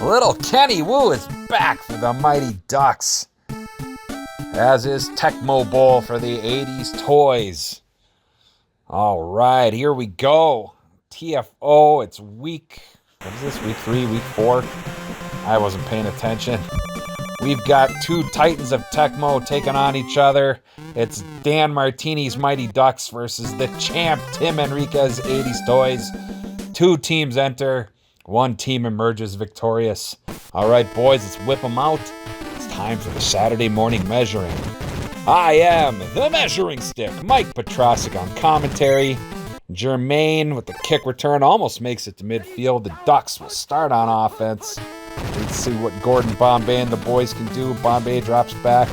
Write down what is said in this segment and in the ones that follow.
Little Kenny Wu is back for the Mighty Ducks, as is Tecmo Bowl for the 80s Toys. All right, here we go. TFO, it's week, what is this, week 3, week 4? I wasn't paying attention. We've got two titans of Tecmo taking on each other. It's Dan Martini's Mighty Ducks versus the champ Tim Enriquez 80s Toys. Two teams enter. One team emerges victorious. All right, boys, let's whip them out. It's time for the Saturday morning measuring. I am the measuring stick. Mike Petrosic on commentary. Jermaine with the kick return almost makes it to midfield. The Ducks will start on offense. Let's see what Gordon Bombay and the boys can do. Bombay drops back.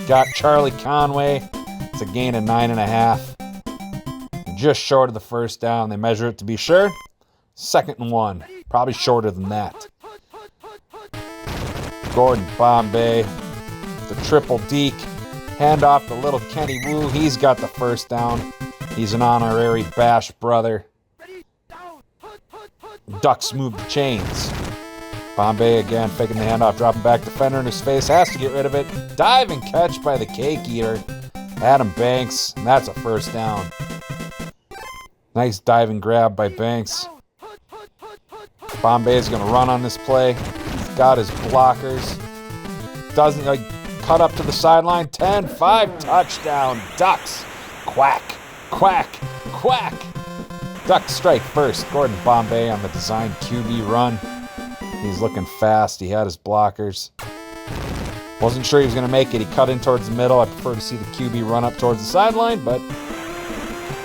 Got Charlie Conway. It's a gain of 9.5. Just short of the first down. They measure it to be sure. 2nd and 1. Probably shorter than that. Gordon Bombay. The triple deke. Hand off to little Kenny Wu. He's got the first down. He's an honorary Bash brother. Ducks move the chains. Bombay again faking the handoff, dropping back, defender in his face, has to get rid of it. Dive and catch by the cake eater, Adam Banks, and that's a first down. Nice diving grab by Banks. Bombay is going to run on this play. He's got his blockers. Doesn't cut up to the sideline. 10-5 touchdown. Ducks. Quack, quack, quack. Ducks strike first. Gordon Bombay on the designed QB run. He's looking fast. He had his blockers. Wasn't sure he was going to make it. He cut in towards the middle. I prefer to see the QB run up towards the sideline, but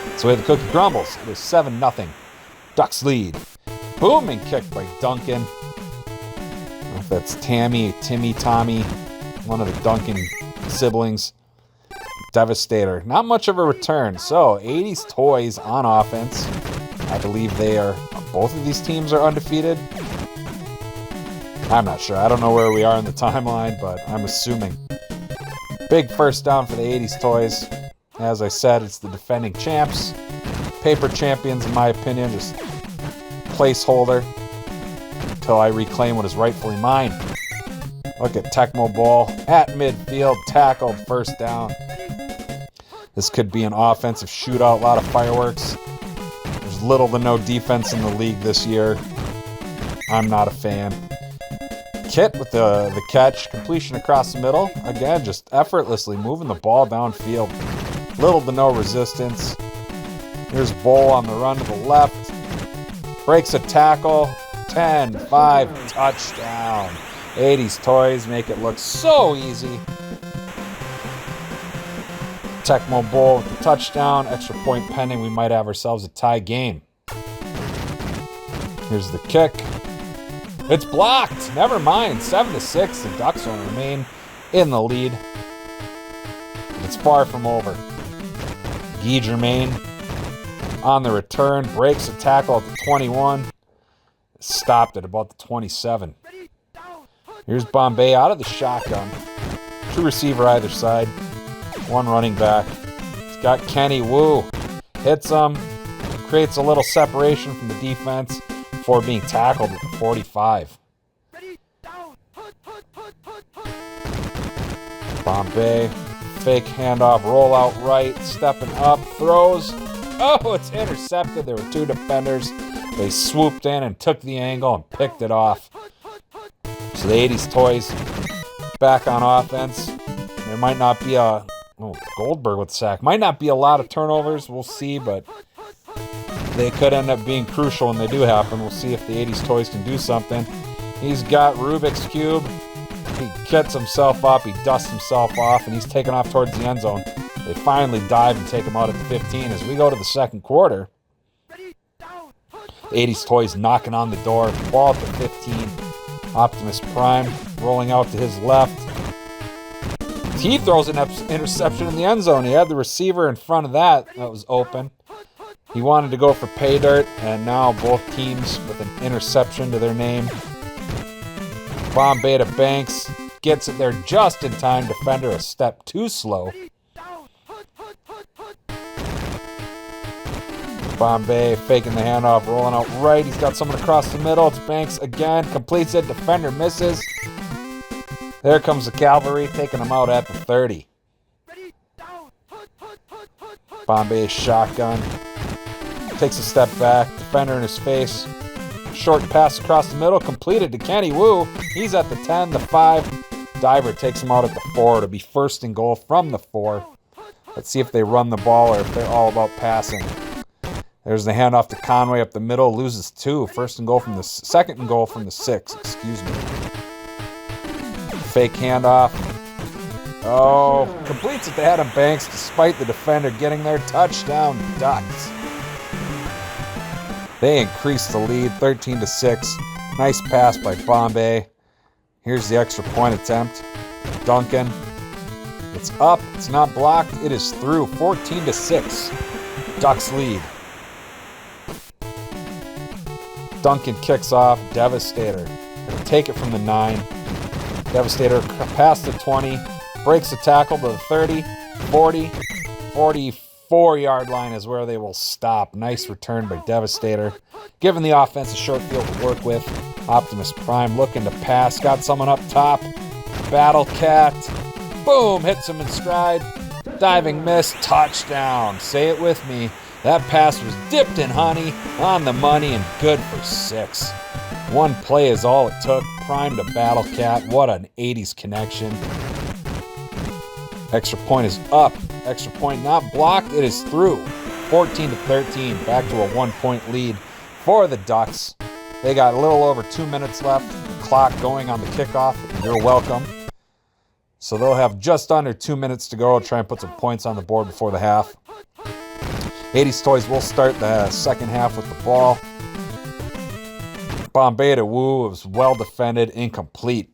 that's the way the cookie crumbles. It was 7-0. Ducks lead. Booming kick by Duncan. I don't know if that's Timmy, Tommy, one of the Duncan siblings. Devastator. Not much of a return. So, 80s Toys on offense. I believe both of these teams are undefeated. I'm not sure. I don't know where we are in the timeline, but I'm assuming. Big first down for the 80s Toys. As I said, it's the defending champs. Paper champions, in my opinion, just placeholder until I reclaim what is rightfully mine. Look at Tecmo Bowl at midfield, tackled, first down. This could be an offensive shootout, a lot of fireworks. There's little to no defense in the league this year. I'm not a fan. Kit with the catch, completion across the middle. Again, just effortlessly moving the ball downfield. Little to no resistance. Here's Bowl on the run to the left. Breaks a tackle. 10-5 touchdown. 80s Toys make it look so easy. Tecmo Bowl with the touchdown. Extra point pending. We might have ourselves a tie game. Here's the kick. It's blocked. Never mind. 7-6. The Ducks will remain in the lead. It's far from over. Guy Germain on the return. Breaks a tackle at the 21. Stopped at about the 27. Here's Bombay out of the shotgun. Two receiver either side. One running back. He's got Kenny Wu. Hits him. Creates a little separation from the defense before being tackled at the 45. Bombay, fake handoff, rollout right, stepping up, throws. Oh, it's intercepted. There were two defenders. They swooped in and took the angle and picked it off. So the 80s Toys back on offense. There might not be Goldberg with the sack. Might not be a lot of turnovers. We'll see, but they could end up being crucial when they do happen. We'll see if the 80s Toys can do something. He's got Rubik's Cube. He gets himself up. He dusts himself off, and he's taken off towards the end zone. They finally dive and take him out at the 15. As we go to the second quarter, the 80s Toys knocking on the door. Ball at the 15. Optimus Prime rolling out to his left. He throws an interception in the end zone. He had the receiver in front of that was open. He wanted to go for pay dirt, and now both teams with an interception to their name. Bombay to Banks. Gets it there just in time. Defender a step too slow. Bombay faking the handoff, rolling out right. He's got someone across the middle. It's Banks again. Completes it. Defender misses. There comes the cavalry, taking him out at the 30. Bombay shotgun. Takes a step back. Defender in his face. Short pass across the middle. Completed to Kenny Wu. He's at the 10, the 5. Diver takes him out at the 4 to be first and goal from the 4. Let's see if they run the ball or if they're all about passing. There's the handoff to Conway up the middle. Loses 2. Second and goal from the 6. Excuse me. Fake handoff. Oh, completes it to Adam Banks despite the defender getting their touchdown. Ducks. They increase the lead 13-6. Nice pass by Bombay. Here's the extra point attempt. Duncan. It's up. It's not blocked. It is through 14-6. Ducks lead. Duncan kicks off. Devastator. Gonna take it from the 9. Devastator past the 20. Breaks the tackle to the 30. 40. 44-yard line is where they will stop. Nice return by Devastator. Giving the offense a short field to work with. Optimus Prime looking to pass. Got someone up top. Battle Cat. Boom! Hits him in stride. Diving miss. Touchdown. Say it with me. That pass was dipped in honey, on the money, and good for 6. One play is all it took. Prime to Battle Cat. What an 80s connection. Extra point is up. Extra point not blocked. It is through. 14-13. Back to a 1-point lead for the Ducks. They got a little over 2 minutes left. The clock going on the kickoff. You're welcome. So they'll have just under 2 minutes to go. Try and put some points on the board before the half. 80s Toys will start the second half with the ball. Bombay to Wu. It was well defended. Incomplete.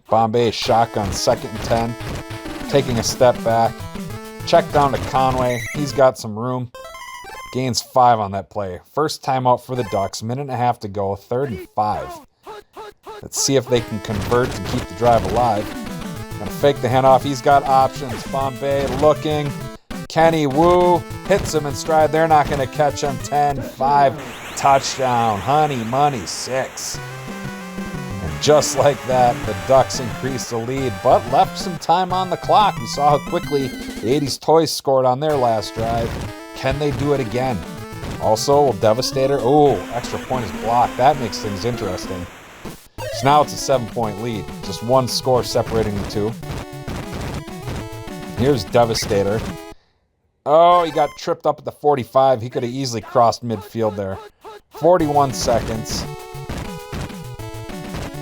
Bombay shotgun, 2nd and 10. Taking a step back. Check down to Conway. He's got some room. Gains 5 on that play. First timeout for the Ducks. Minute and a half to go. 3rd and 5. Let's see if they can convert to keep the drive alive. Gonna fake the handoff. He's got options. Bombay looking. Kenny Wu hits him in stride. They're not going to catch him. 10-5. Touchdown. Honey money 6. And just like that, the Ducks increased the lead, but left some time on the clock. We saw how quickly the 80s Toys scored on their last drive. Can they do it again? Also, will Devastator... Oh, extra point is blocked. That makes things interesting. So now it's a 7-point lead. Just one score separating the two. Here's Devastator. Oh, he got tripped up at the 45. He could have easily crossed midfield there. 41 seconds.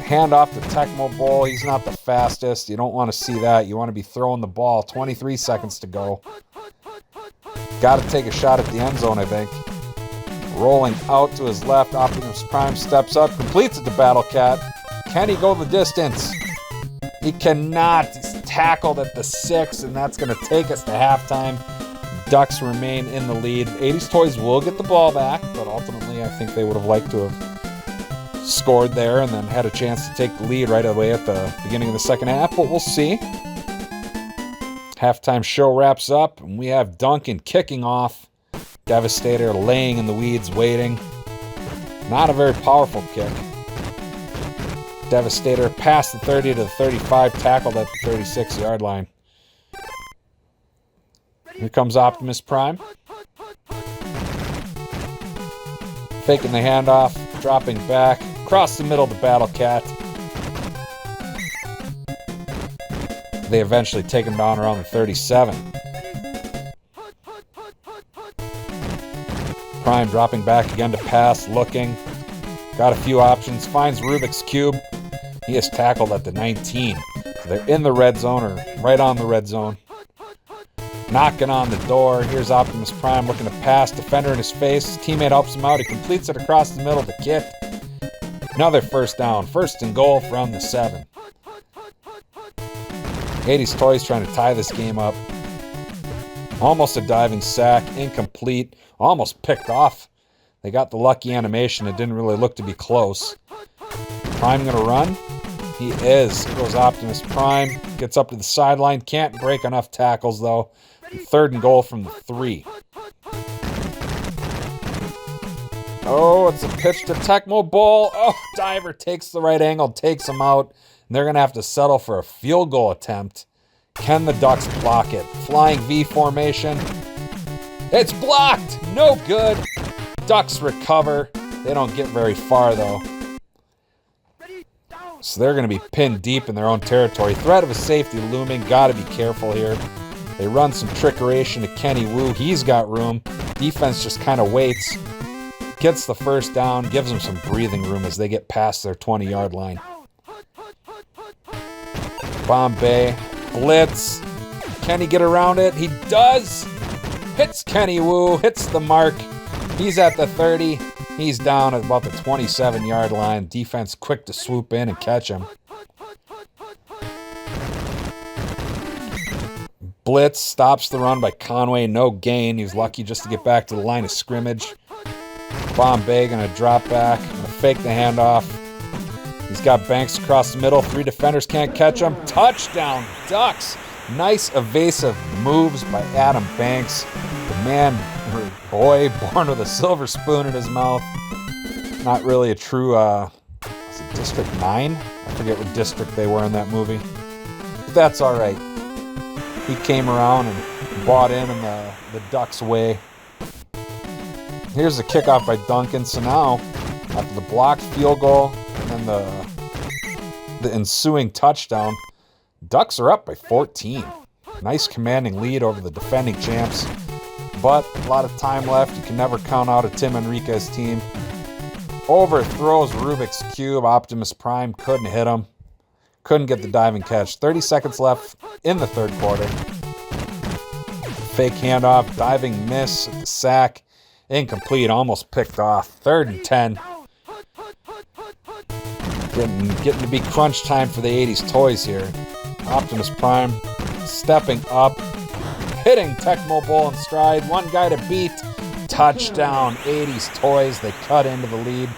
Handoff to Tecmo Bowl. He's not the fastest. You don't want to see that. You want to be throwing the ball. 23 seconds to go. Got to take a shot at the end zone, I think. Rolling out to his left. Optimus Prime steps up. Completes it to Battle Cat. Can he go the distance? He cannot. He's tackled at the 6, and that's going to take us to halftime. Ducks remain in the lead. 80s Toys will get the ball back, but ultimately I think they would have liked to have scored there and then had a chance to take the lead right away at the beginning of the second half, but we'll see. Halftime show wraps up, and we have Duncan kicking off. Devastator laying in the weeds, waiting. Not a very powerful kick. Devastator past the 30 to the 35, tackled at the 36-yard line. Here comes Optimus Prime. Faking the handoff, dropping back, across the middle to Battle Cat. They eventually take him down around the 37. Prime dropping back again to pass, looking. Got a few options, finds Rubik's Cube. He is tackled at the 19. So they're in the red zone, or right on the red zone. Knocking on the door. Here's Optimus Prime looking to pass. Defender in his face. His teammate helps him out. He completes it across the middle to Kit. Another first down. 1st and goal from the 7. 80s Toys trying to tie this game up. Almost a diving sack. Incomplete. Almost picked off. They got the lucky animation. It didn't really look to be close. Prime going to run? He is. Here goes Optimus Prime. Gets up to the sideline. Can't break enough tackles, though. 3rd and goal from the 3. Oh, it's a pitch to Tecmo Bowl. Oh, diver takes the right angle, takes him out. And they're going to have to settle for a field goal attempt. Can the Ducks block it? Flying V formation. It's blocked. No good. Ducks recover. They don't get very far, though. So they're going to be pinned deep in their own territory. Threat of a safety looming. Got to be careful here. They run some trickeration to Kenny Wu. He's got room. Defense just kind of waits. Gets the first down. Gives them some breathing room as they get past their 20-yard line. Bombay. Blitz. Can he get around it? He does. Hits Kenny Wu. Hits the mark. He's at the 30. He's down at about the 27-yard line. Defense quick to swoop in and catch him. Blitz stops the run by Conway. No gain. He was lucky just to get back to the line of scrimmage. Bombay going to drop back. Going to fake the handoff. He's got Banks across the middle. 3 defenders can't catch him. Touchdown, Ducks. Nice evasive moves by Adam Banks. The man, or boy, born with a silver spoon in his mouth. Not really a true, was it District 9? I forget what district they were in that movie. But that's all right. He came around and bought in the Ducks' way. Here's the kickoff by Duncan. So now, after the blocked field goal and then the ensuing touchdown, Ducks are up by 14. Nice commanding lead over the defending champs. But a lot of time left. You can never count out a Tim Enriquez team. Overthrows Rubik's Cube. Optimus Prime couldn't hit him. Couldn't get the diving catch. 30 seconds left in the third quarter. Fake handoff. Diving miss at the sack. Incomplete. Almost picked off. 3rd and 10. Getting to be crunch time for the 80s toys here. Optimus Prime stepping up. Hitting Tecmo Bowl in stride. One guy to beat. Touchdown. 80s toys. They cut into the lead.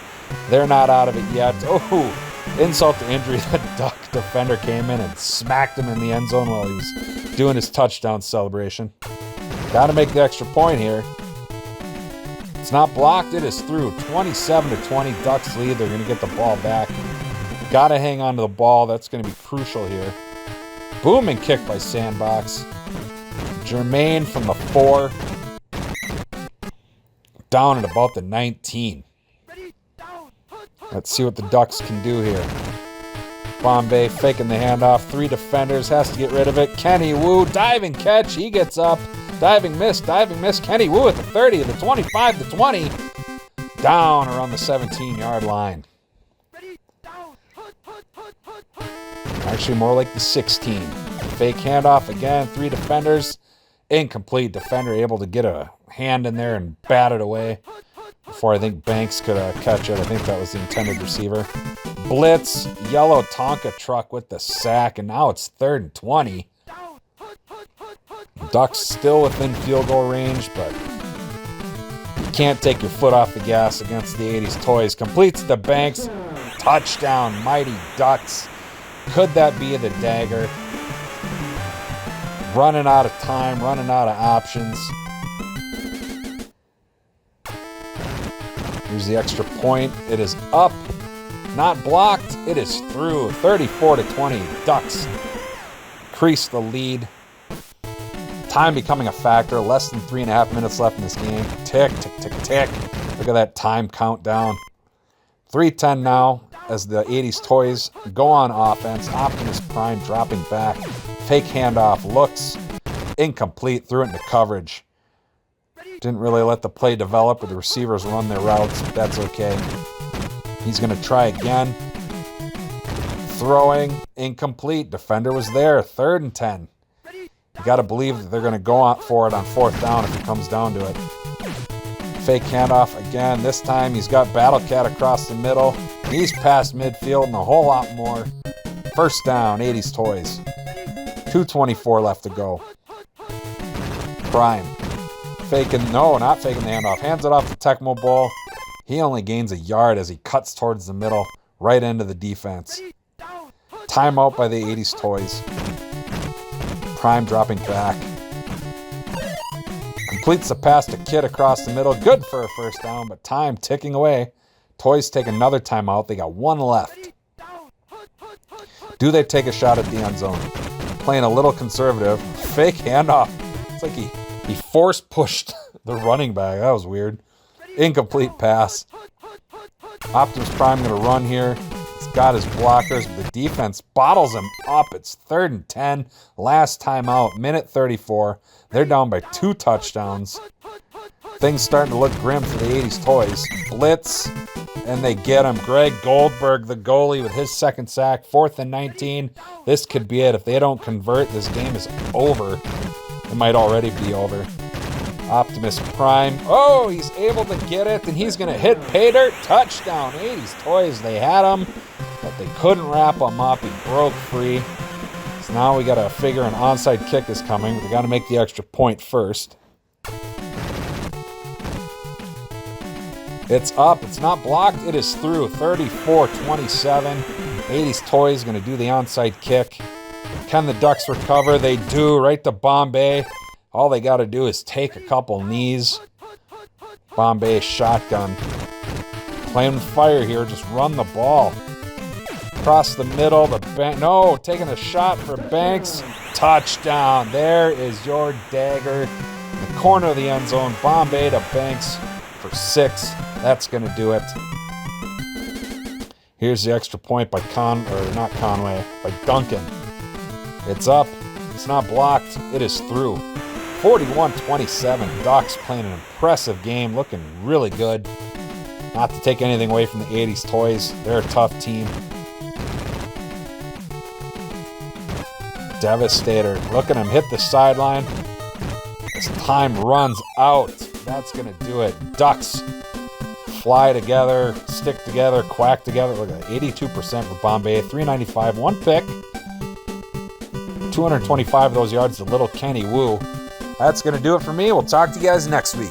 They're not out of it yet. Oh, insult to injury. The Duck defender came in and smacked him in the end zone while he was doing his touchdown celebration. Got to make the extra point here. It's not blocked. It is through. 27-20. Ducks lead. They're going to get the ball back. Got to hang on to the ball. That's going to be crucial here. Booming kick by Sandbox. Jermaine from the 4. Down at about the 19. Let's see what the Ducks can do here. Bombay faking the handoff. 3 defenders. Has to get rid of it. Kenny Wu. Diving catch. He gets up. Diving miss. Diving miss. Kenny Wu at the 30. The 25. The 20. Down around the 17-yard line. Actually, more like the 16. Fake handoff again. 3 defenders. Incomplete. Defender able to get a hand in there and bat it away before I think Banks could catch it. I think that was the intended receiver. Blitz. Yellow Tonka truck with the sack. And now it's 3rd and 20. Ducks still within field goal range, but you can't take your foot off the gas against the 80s toys. Completes the Banks. Touchdown. Mighty Ducks. Could that be the dagger? Running out of time, running out of options. Here's the extra point. It is up, not blocked. It is through. 34-20. Ducks increase the lead. Time becoming a factor. Less than 3.5 minutes left in this game. Tick, tick, tick, tick. Look at that time countdown. 3:10 now as the 80s toys go on offense. Optimus Prime dropping back. Fake handoff. Looks incomplete. Threw it into coverage. Didn't really let the play develop, but the receivers run their routes. That's okay. He's going to try again. Throwing. Incomplete. Defender was there. 3rd and 10. You got to believe that they're going to go out for it on 4th down if it comes down to it. Fake handoff again. This time he's got Battle Cat across the middle. He's past midfield and a whole lot more. 1st down, 80s toys. 2:24 left to go. Prime. Faking, no, not faking the handoff. Hands it off to Tecmo Bowl. He only gains a yard as he cuts towards the middle, right into the defense. Timeout by the 80s toys. Prime dropping back. Completes the pass to Kid across the middle. Good for a first down, but time ticking away. Toys take another timeout. They got one left. Do they take a shot at the end zone? Playing a little conservative. Fake handoff. It's like he force pushed the running back. That was weird. Incomplete pass. Optimus Prime going to run here. He's got his blockers, but the defense bottles him up. It's 3rd and 10. Last timeout, minute 34. They're down by 2 touchdowns. Things starting to look grim for the 80s Toys. Blitz, and they get him. Greg Goldberg, the goalie, with his 2nd sack. 4th and 19. This could be it. If they don't convert, this game is over. It might already be over. Optimus Prime. Oh, he's able to get it, and he's going to hit pay dirt. Touchdown. 80s Toys, they had him, but they couldn't wrap him up. He broke free. So now we got to figure an onside kick is coming. But we got to make the extra point first. It's up. It's not blocked. It is through. 34-27. 80s Toys going to do the onside kick. Can the Ducks recover? They do. Right to Bombay. All they got to do is take a couple knees. Bombay shotgun. Playing with fire here. Just run the ball. Across the middle. No, taking a shot for Banks. Touchdown. There is your dagger. In the corner of the end zone. Bombay to Banks for 6. That's going to do it. Here's the extra point by by Duncan. It's up. It's not blocked. It is through. 41-27. Ducks playing an impressive game. Looking really good. Not to take anything away from the 80s Toys. They're a tough team. Devastator. Look at him hit the sideline. As time runs out. That's going to do it. Ducks fly together, stick together, quack together. Look at that. 82% for Bombay. 395. 1 pick. 225 of those yards to little Kenny Wu. That's going to do it for me. We'll talk to you guys next week.